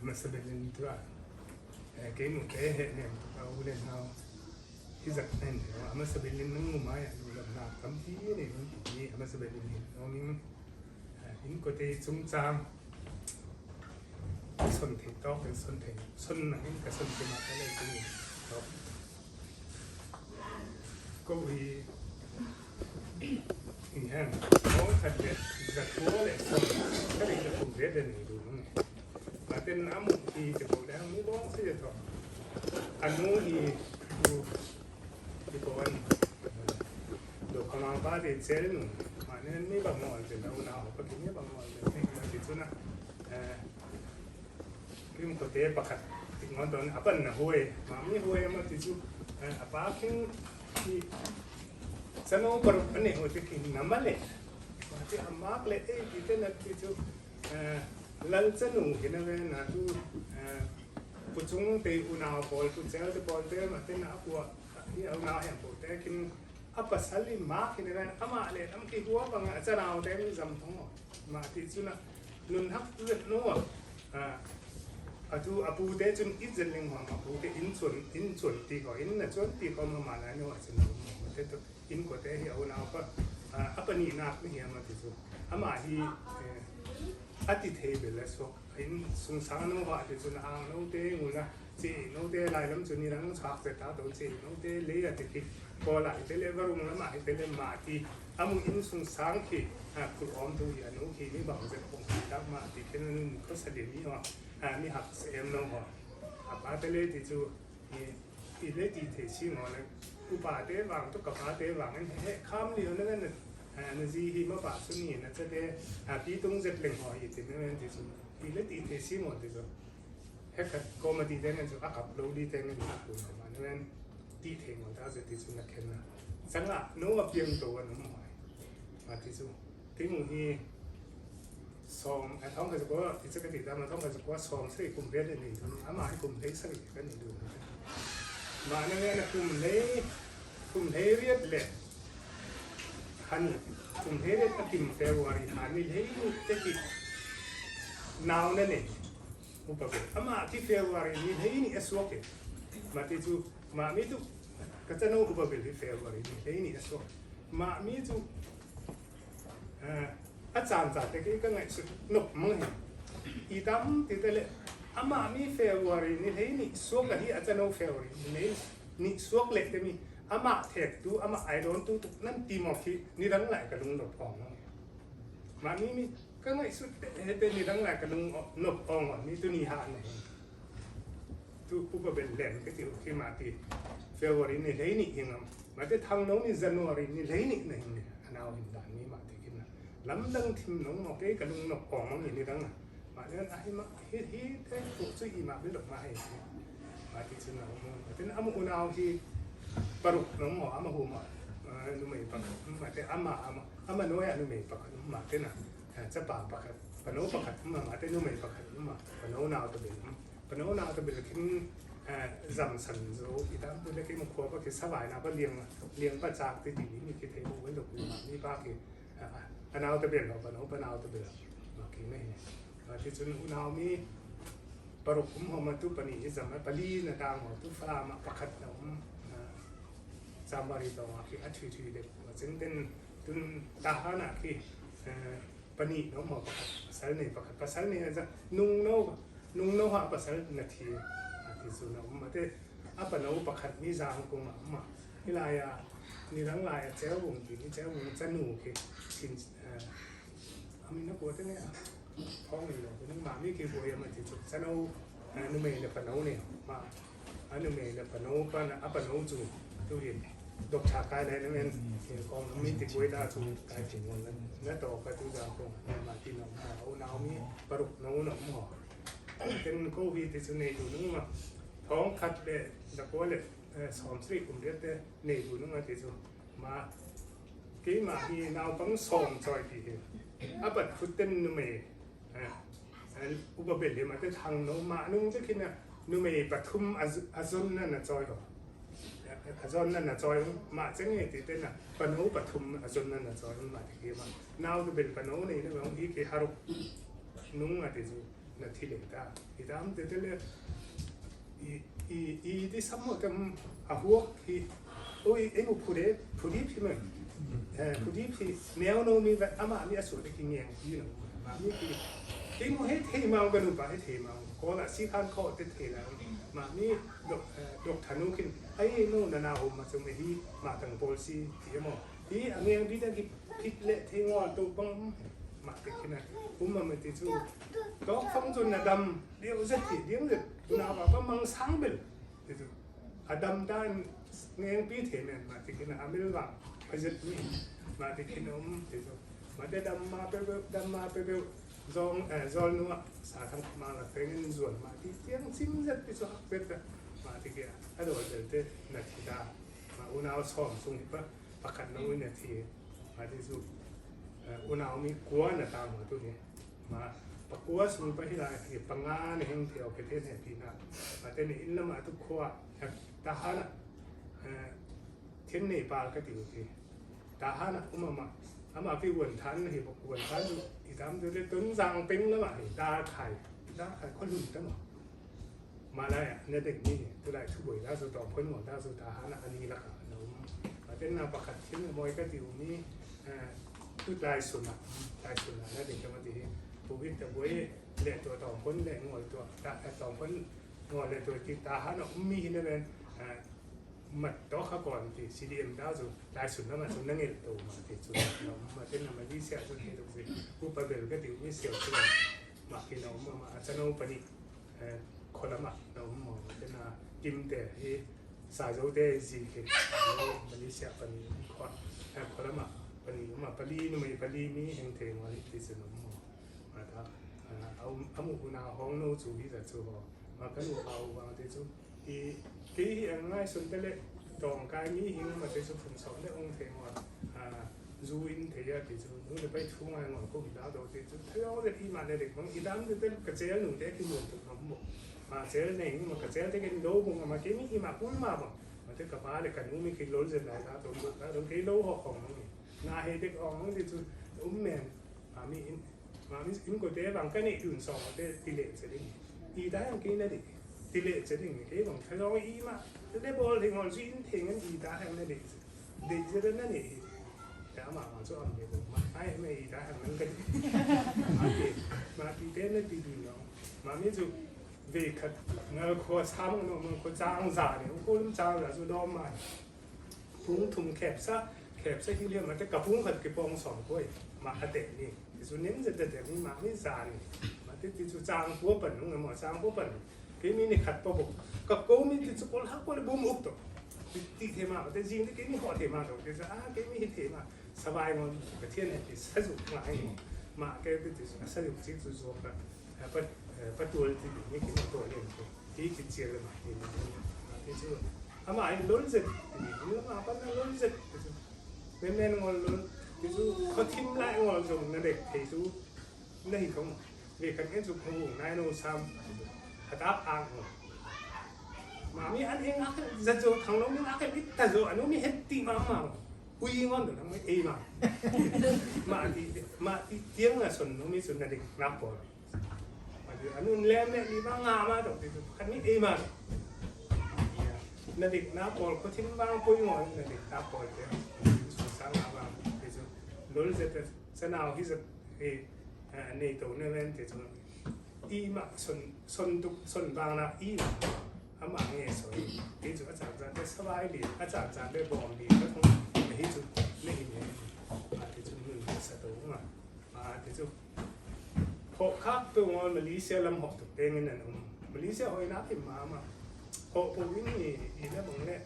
مسبلين ترى كأنه كأهل نعم أولين هاو إذا كان مسبلين نمو ما يعني ولا بنا كم تي يعني مسبلين نومين إن كنت تسمعส่วนที่ต้องเป็นส่วนที่ส่วนไหนกับส่วนที่มาได้ที่นี่ก็วีอีกแห่งเขาขัดเด็ดจากตัวเลยส่วนถ้าเด็กจะถูกเด็ดเดินดูนั่นมาเป็นน้ำที่จะบอกแล้วไม่ต้องเสียต่ออันนู้นดูที่ก่อนดูขมาบ้าเด็ดเซลล์มาเนี่ยไม่บางวันจะเอาหนาวปกติไม่บางวันจะไม่มาติดตัวนะคือมันตัวเตะปะขัดติดงอนตอนอัปนนะห้วยมาไม่ห้วยมาติดจู่อัปาคิงที่สนุกปรุอันนี้หัวที่กินน้ำมันเลยมาที่อามาเกล็ดที่เป็นนักติดจู่ลังสนุกเห็นไหมนะจู่ผู้ชงเตะอุณาบอลผู้เจ้าจะบอลเตะมาเต้นอัปวะที่เอาหน้าแห่งผู้เตะกินอัปสัลลิมาเห็นไหมอามาเลยน้ำที่หัวบางอาจจะเราเตะไม่จำท้องมาติดจู่นะลุนทักเลือดนัวapu te chun izling hong apu te in chun ti ko in na chun ti ko ma ma na no chun ma te to in ko te hi au na pa apani na ni ya ma ti chu ama hi ati the be la so in sung sang no wa ti chun ang no te ngu na chi no te lai lam chun ni rang chak se ta do chi no te le ya ti ko lai te le varum na ma te le ma ti amu in sung sang ki ku om tu ya no ki ni ba se ko ta ma ti ken ko sa de ni waมีหักเสียมน้องหัวอาปาเตเลติจูอีเลติเทชิงอเลยอุปาเตวังตุกปาเตวังนั่นเฮ้ข้ามเลี้ยวนั่นน่ะนั่นจีฮิมาปาสุนีนั่นจะเดปีตุงเจ็ดเล่งหัวอีตินั่นติจูอีเลติเทชิงอติจูเฮ้ก็มาตีเตนั่นจูอากับโลดีเตนั่นหักตัวมานั่นตีเทงอตาจะติจูนักเข็นนะสังละนู้ว่าเพียงตัวน้องหัวมาติจูที่มุฮีซ้อมท้องกระสุนก็ที่จะกระติดตามท้องกระสุนก็ซ้อมใส่กลุ่มเรียนนี่ทุนอามาให้กลุ่มเล็กสักอีกกันดูมาในนี้นะกลุ่มเรียนเล็กฮันกลุ่มเรียนกิมเฟบรุรีฮันนี่เฮ้ยจะกินาวนั่นเองอุปกรณ์อามาที่เฟบรุรีนี่เฮ้ยนี่เอสวอกมาที่จูมามีจูก็จะนู้อุปกรณ์ที่เฟบรุรีนี่เฮ้ยนี่เอสวอกมามีจูอาจารย์จากที่ก็ไงสุดนกมึงเห็นอีดำติดเลยอามามีเฟบรุรีนี่เฮ้ยนี่สวกที่อาจารย์เอาเฟบรุรีนี่สวกเล็กแต่มีอามาเทคดูอามาไอรอนดูนั่นตีหมอกที่นี่ดังไหลกับลุงนกอ่องมามีก็ไงสุดแต่นี่ดังไหลกับลุงนกอ่องมีตัวนี้หาไหนตัวผู้เป็นแหลมก็ที่มาที่เฟบรุรีนี่เฮ้ยนี่ยังมาที่ทางน้องนี่จันวารีนี่เฮ้ยนี่หนึ่งเนี่ยอันเอาเห็นด่านนี้มาลำดังทิมน้องหมอกเก๋กับลุงนกอ่องมันอย่างนี้ดังน่ะมาเนี่ยไอ้มาเฮ้ยแต่ถูกซื้ออีมาเป็นดอกไม้มาที่ชื่อน้องมาที่อามุนเอาที่ปรุกน้องหมออามาหูมานุ่มไม่ปักมาที่อามาโน้ยนุ่มไม่ปักมาที่น่ะจะป่าปักปนโนปักมาที่นุ่มไม่ปักมาปนโนนาวตะเบลปนโนนาวตะเบลขึ้นจำสันโซอีด้านตัวเล็กมันขวบก็คือสบายนะก็เลี้ยงประจักษ์ที่ดีนี่คือเทปไว้ดอกนี่ป้าคือปนาวตะเบลปนโนปนาวตะเบลมาคือไม่มาที่จุนอุณาวมีปรุกุมหัวมาตุปนีจำไม่ปลีนะตามหัวตุฟลามาปักขัดน้องจำบริโตคืออัจฉริยะเด็กซึ่งเป็นตุนตาหน้าคือปนีน้องหัวปักขัดภาษาเนี่ยปักขัดภาษาเนี่ยจะนุ่งโน่หัวภาษานาทีที่สุดนะมาเตะอัปนาวปักขัดมีจางกงมานี่ลายนี่ทั้งลายเจ้าวงที่นี่เจ้าวงจะหนูคือสินอามีนักบวชเนี่ยท้องนี่เลยนึกมาไม่กี่บวยมันที่สุดจะเอานุ่มเมย์เนี่ยปนาวเนี่ยมานุ่มเมย์เนี่ยปนาวก็อัปนาวจูดูดิดอกฉากกายเลยนั่นเองกองมีติดบวยได้จูกายถึงวันนั้นแล้วต่อไปจูจางกงมาที่น้องเอาหนาวมีปรุกน้องหนองหอเป็นโควิดที่สุดในอยู่นึกมาท้องคัดเลยตะโกนเลยสอมสรีกลุ่มเรียกแต่ในอยู่นึกมาที่สุดมากี่มาที่นาวต้องส่งจอยที่อัปฟุตเต้นนุ่มเมย์อุปเบลเลยมาที่ทางโนมานุ่งจะคิดเนี่ยนุ่มเมย์ปฐุมอาซุนนั่นน่ะจอยก่อนอาซุนนั่นน่ะจอยมาจังไงที่เต้นน่ะปนุปฐุมอาซุนนั่นน่ะจอยมาที่กี่มานาวจะเป็นปนุนี่นะบางทีกี่ฮารุนุ่งมาที่สุด na thileta idam te tele i di sammo tam ahuak hi oi enu phude phudi phi me phudi phi neo no mi va ama mi asu de king yang you know ma mi ki king mo he thei ma ga nu ba he thei ma ko la si khan kho te thei la ma mi dok thanu kin ai no na na ho ma sum hi ma tang policy ti mo hi angeng bi da ki phit le thei ngol tu bang ma te kina ma te chu đó phong chun là đầm điều rất chỉ điểm được nào vào có mang sáng bình thì đầm ta nghe biết thế này mà thì cái nào mới vào phải rất nhiều mà thì cái nó thì mà để đầm mà bê giòn nữa xả thằng mà là cái ruột mà thì tiếng xin rất bị sợ biết đấy mà thì cái cái đồ để là thì ta mà u nào xòm xuống thì bắt cắt nó như thì mà thì dù u nào mi quá là tao mà tôi này màปกัวสมุนไพรที่ไรเหตุปังงาในแห่งเที่ยวประเทศแห่งปีน่ะมาแต่ในอินละมาทุกขั้วทหารเที่ยนเนปาลก็ติวทีทหารมาพี่วนทันเหตุวนทันอีกตามตัวเล็กต้นจางเป็นแล้วมาดาไข่คนรุ่นตั้งมาได้เนี่ยเด็กนี่ตัวไรช่วยได้สุดต่อพ้นหมดได้สุดทหารอันนี้ละกันเรามาเป็นนาประคัดชิ้นมวยก็ติวนี่ทุกลายสุนัขนั่นเด็กจะมาดีผู้วิทย์แต่บุ้ยเลี้ยตัวต่อพ้นเลี้ยงงอยตัวต่อพ้นงอยเลี้ยตัวที่ตาหันมีนั่นเองมัดต่อข้าก่อนที่ CDM ดาวสุดลายสุดแล้วมันสุดนั่งเงินตัวมาที่สุดเรามาเป็นนำมาที่เสียสุดที่ตรงนี้ผู้ประเบิดก็ติวไม่เสียสุดมาที่เรามาจะน้องปนิคนละมาเรามองเป็นกิมแต่ที่สายโจเดซีเก่งมาที่เสียปนิคนละมาปนิมาปลีนุ่มปลีมีแห่งเทมาที่สุดมาถ้าเอาหมู่นาห้องโน้จูที่จะจูบมาเป็นหัวเอาวางที่จูที่ง่ายสุดเลยตรงกายนี้หิ้งมาที่จูฝึกสอนได้องค์เทมาจูอินเทียที่จูนู้นไปทุ่งงานของพวกดาวตัวที่จูเท่าเด็กที่มาเด็กบางอีดามที่เป็นกระเจี๊ยบหนุ่มเด็กที่เหมือนถูกน้ำบ่มาเจี๊ยบเนี่ยมันกระเจี๊ยบที่กินโลบุงมาเกี่ยมีมาพุ่งมาบ่มาที่กระป๋าเด็กกันนู้นมีกินโลเสร็จแล้วครับตรงนั้นตรงกิโลหกของนี่นาเฮเด็กอ่อนที่จูแมนมีmà mình in có thể bằng cái này đường sòng để tỷ lệ sẽ định ý đã làm cái này đi tỷ lệ sẽ định cái bằng phải nói ý mà để bol thì ngồi duy thì ngân ý đã làm này để cho đến này đã mà cho ăn được mà ai mà ý đã làm cái mà thì thế này thì nó mà mình dù về khát ngờ khó sáng nó mình có trang giả thì không có trang giả cho đó mà phúng thùng kẹp sa khi liên mà cái cặp phúng khật cái bông sòng thôi mà hạt tệ điส่วนนี้มันจะแต่มีหมาไม่สานมาที่สุดจางหัวปั่นน้องหมอจางหัวปั่นที่มีในขัดปะบกกับกูมีที่สุดคนหักคนบุ้มอุกตัวที่เทมาแต่จริงที่มีหัวเทมาตัวที่จะแกมีเทมาสบายมันประเทศเนี่ยที่สนุกหลายมาแกที่สุดสนุกจริงสุดๆแบบประตูที่มีกี่ตัวเล่นที่คิดเชียร์เลยมาที่สุดมาไอ้ล้นเสร็จนี่มาปั้นล้นเสร็จแม่งงอล้นที่สุดเขาทิ้งไล่งอจงนั่นเด็กที่สุดนั่นเขาเด็กกันเองสุดของวงนายโนซัมฮัตตาอ่างมามีอันเองอ่ะจะโจทางโน้นมีอ่ะมิตรโจอันโน้นมีเฮตตีมาคุยงอนเดี๋ยวทำไมเอมาที่เที่ยงอ่ะส่วนโน้นมีส่วนนั่นเด็กนับปอดมาที่อันนู้นเล่มเนี่ยมีบางงามาตรงที่สุดคันนี้เอมานั่นเด็กนับปอดเขาทิ้งบางคุยงอนนั่นเด็กนับปอดเนี่ยสุดสังหารบางที่สุดโดนเสร็จสนาวที่สุดในตัวนั่นเองที่สุดอีมาส่วนบางนะอีอามาเงี้ยสวยที่สุดอาจารย์จะสบายดีอาจารย์จะได้บอกดีก็ต้องที่สุดไม่เห็นมาที่สุดมือสะดุ้งมาที่สุดพอคับตัวมาเลเซียลำหอกถูกเต้นนั่นมาเลเซียหอยน้ำที่มาพอวิ่งนี่อีแล้วบอกเนี่ย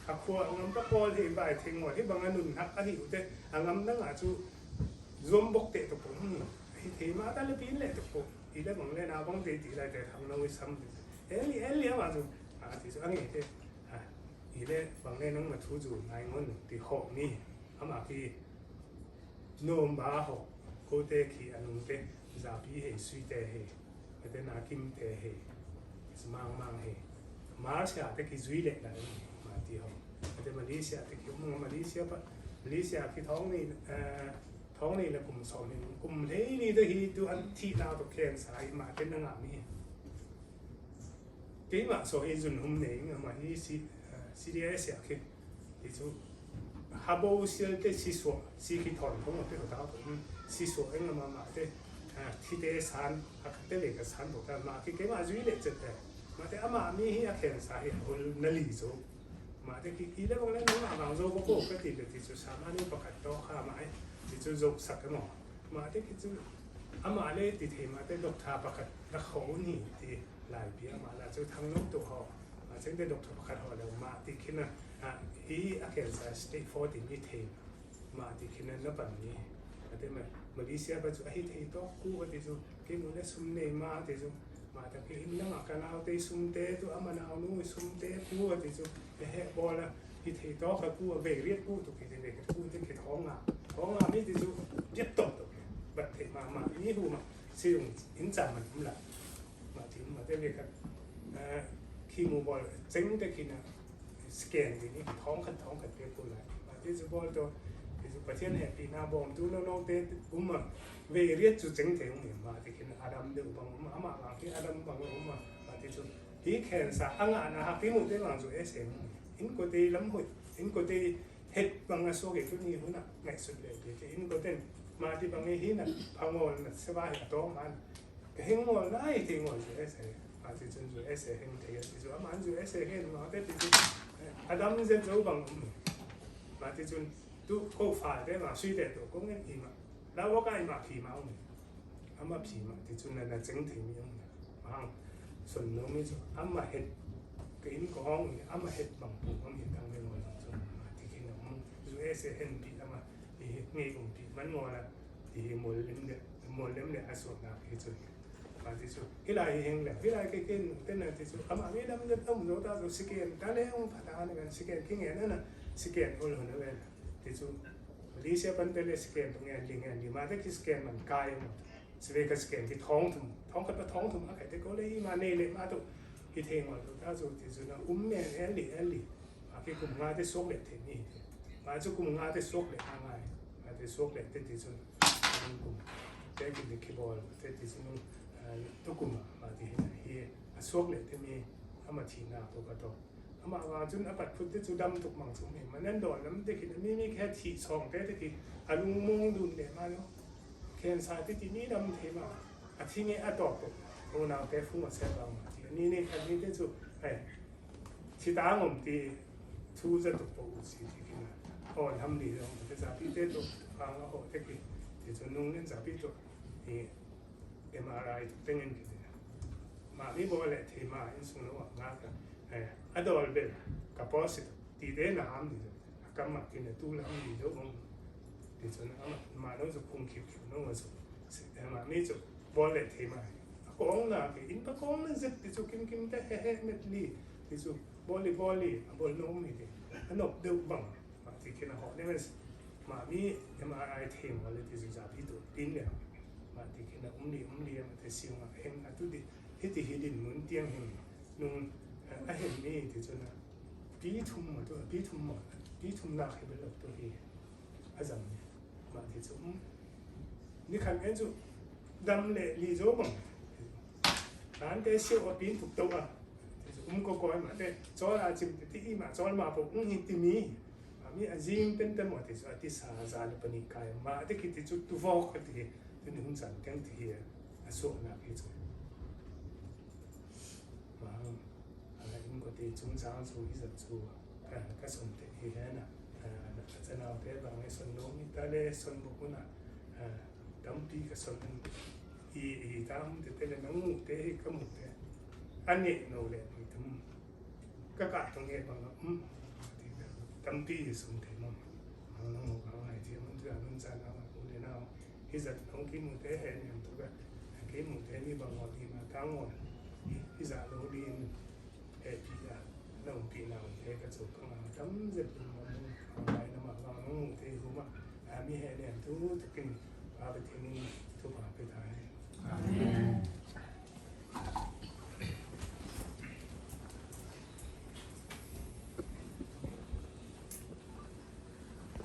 ขับขวางน้ำตะโกนที่ใบทิ้งหมดที่บางอันนุ่นฮักอหิวแต่งำนั่งอาจูรวมบกเตะตัวผมที่มาแต่ละปีเลยตัวผมอีแล้วบอกเนี่ยนาบังเตะตีอะไรแต่ทำน้องวิสัมเอลี่มาจูที่สุดอันนี้ที่อีแล้วบางเนี่ยน้องมาทูจูนายงอนที่หอกนี่อามาที่โนมบาหอกโคเตคีอันนู้นเตจาบีเฮสุยเตเฮแต่นาคิมเตเฮสมังเฮมาเลเซียแต่กี่จุยเล็กนะมาที่หอกแต่มาเลเซียแต่กี่มึงมาเลเซียที่ท้องนี่ ท้องนี่แหละกลุ่มสองนี่กลุ่มเฮ้ยนี่ตัวฮีตัวอันที่เราตัวแข่งสายมาเป็นนังงามนี่กี่มาโซเอจุนหุ่มเหน่งมาที่CDS อยากคิดที่จู่ฮับโบเซียเตสิสวสิคิดถอนของมันเป็นตัวผมสิสวเองมาเตที่เตสันฮักเตเล็กสันตัวมาที่กี่มาจุยเล็กจัดเลยมาเตอามามีเฮียแข่งสายคนนั่นลิโซมาเตกี่อีเรื่องนั้นน้องบางโซก็ปกติเลยที่จู่สามารถนี่ประกาศต่อข้ามาที่จู่จบสักกันหมดมาเตกี่จู่อามาเลยติดเหมาเตดอกทาประกาศนักเขานี่ที่หลายปีมาแล้วจู่ทั้งนกตัวเขามาเช่นเดดอกทาประกาศเขาแล้วมาที่คิดนะฮีอาเคนซาสเตย์4ที่มีเทมมาที่คิดนั้นนับปันนี้มาเตมาเลเซียปัจจุบันที่เทโต้คู่กันที่จู่กี่โมงเนี่ยซุ่มเนมาที่จู่มาแต่กี่หินนั่งกันเอาเตซุ่มเตตัวอามันเอานู้ซุ่มเตคู่กันที่จู่เฮ้บอลละที่เทโต้กับคู่เวรียดคู่ตัวกี่เด็กคู่ที่กี่ท้องอ่ะนี่ที่จู่ยัดตบตัวบัดเทมานี่หูมาสิ่งหินจำมันมั่งละมาที่มาเตเรียกขี้มูบอลเจ๋งแต่กี่นะสแกนที่นี่ท้องกันเปรียบเลยมาที่จะบอกตัวที่จะประเทศแห่งปีนาบอมดูน้องเตะมาเวรียดจุดเจ๋งเจ๋งเนี่ยมาที่คิดอาดัมเดือบางมาที่อาดัมบางมาที่จุดที่แขนสาอ่างนะฮะที่มุดได้บางจุดเสียงอินก็ตีล้ำหุ่นอินก็ตีเห็ดบางส่วนเกี่ยวกับนี่หุ่นน่ะง่ายสุดเลยที่อินก็เต้นมาที่บางที่น่ะพังงอนสบายตัวมันเฮงงอนได้ที่งอนจุดเสียมาที่จุดจุดเสียเฮงที่จุดมันจุดเสียเฮงมาที่จุดอาดัมเจ็บตัวบางมาที่จุดดูเขาฝ่ายได้มาสุดเด็ดตัวก็เงี้ยอีมาแล้วว่าก็อีมาผีมาเนี่ยอามาผีมาที่จุดนั้นเจ๋งถึงยังบางส่วนน้องไม่จุดอามาเห็ดกินก้องอามาเห็ดบางปูอามาเห็ดทางไม่งอนส่วนมาที่กินน้องจุดเสียเฮงผีอามาที่เงี้ยกงผีมันงอละที่มอลเล่มเนี่ยอาส่วนนักที่จุดมาที่สุดที่ไรเฮงแหละที่ไรก็กินเต้นอะไรที่สุดอามาไม่ดำจะต้องโน้ตเอาสแกนตอนนี้องค์พัฒนาในการสแกนที่เงี้ยนั่นน่ะสแกนคนละคนเลยที่สุดลีเซียปันเตเลสแกนตรงเงี้ยลิงเงี้ยดีมาแต่ที่สแกนมันกายหมดสเวกสแกนที่ท้องกับท้องถุงอะไรแต่ก็เลยมาเนยเลยมาตัวที่เทงหมดตัวถ้าสุดที่สุดนะเนี่ยเอลลี่มาที่กลุ่มงานที่โซกเล็กที่นี่มาจุกลุ่มงานที่โซกเล็กง่ายมาที่โซกเล็กที่สุดกลุ่มเด็กที่คีย์บอร์ดที่สุดทุกกลุ่มมาที่เฮียโซกเล็กที่มีอามาทีน่าตัวก็ตัวอามาว่าจุนอปัดพุทธจุดดำตุกมังสมเหมันนั่นโดนน้ำเด็กที่มีแค่ที่สองแต่ที่อาลุงมงดุนเดมาเนาะแค่สายที่นี่ดำเทมาอาทิตย์นี้อาตอกตัวโอ้นาแต่ฟุ้งมาเสียบางมาที่นี่อันนี้ที่สุดที่ตางผมที่ทูจะตุกตัวอุสิที่นะอ่อนทำดีแล้วแต่จากพี่เต้ตัวฟังแล้วโอ้เด็กที่จะนุ่งเนี่ยจากพี่ตัวนี่MRI เป็นเงินกี่เนี่ยมาไม่บอกเลยที่มาอินสุนัวงากันอะดอลเบลกับพอสิที่เดนามดิก็มากินเนี่ยตู้ละมีเยอะมั้งที่สุดนะมาโน้ตจะพุ่งคิวโน้ตจะมาไม่จะบอกเลยที่มาก้องนะที่อินปะก้องนั่นสิที่สุดกินแต่เม็ดลีที่สุดบอลโน้มนี่ดิอันนบเดือบบังมาที่กินอาหารเนี่ยมามี MRI เทมอะไรที่สุดจะพิจูดินเนี่ยมาที่กินอุ้มลีมาที่สิ่งมาเห็นอันทุดิที่ดินเหมือนเตียงเห็นนุ่งเห็นนี่ที่สุดนะปีทุ่มหมดตัวปีทุ่มหนักให้เป็นหลักตัวเองอาจารย์มาที่สุดนี่ขันกันจุดำเละลีโจ้บังร้านเตะเชี่ยวปีนถูกตัวที่สุดก็ก้อยมาเตะจออาจิมที่มาจอมาพวกหินที่มีมีอาจิมเป็นหมดที่สุดที่สาจารย์ปนิกายมาที่คิดที่สุดตัวฟอกที่หุ่นสันเต็มที่ส่วนนักที่สุดมาอะไรมันก็ที่จุ่มช้างสู้ที่สุดสู้ก็สนที่เห็นนะจะนำไปบางในส่วนน้องมิตรเล่ส่วนบุคคลนะตั้มปีก็ส่วนตั้มที่เตะน้องมุดเตะก็มุดเตะอันนี้โน่เลยมีทั้งก็กัดตรงนี้บางตั้มปีส่วนที่มันน้องมุดเอาไอ้ที่มันจะเอาคนเดียวเอาที่จะน้องกินมุดเตะเห็นอย่างตัวก็กินมุดเตะนี่บางวันที่มาทั้งวันที่จะโรดีนปีละน้องปีน้องเอกสุขก็มาตั้มเจ็บมันอะไรนะมาบางน้องมุดเตะรู้มั้ยมีเห็นอย่างทุกกินพาไปที่นี่ทุกพาไปไทย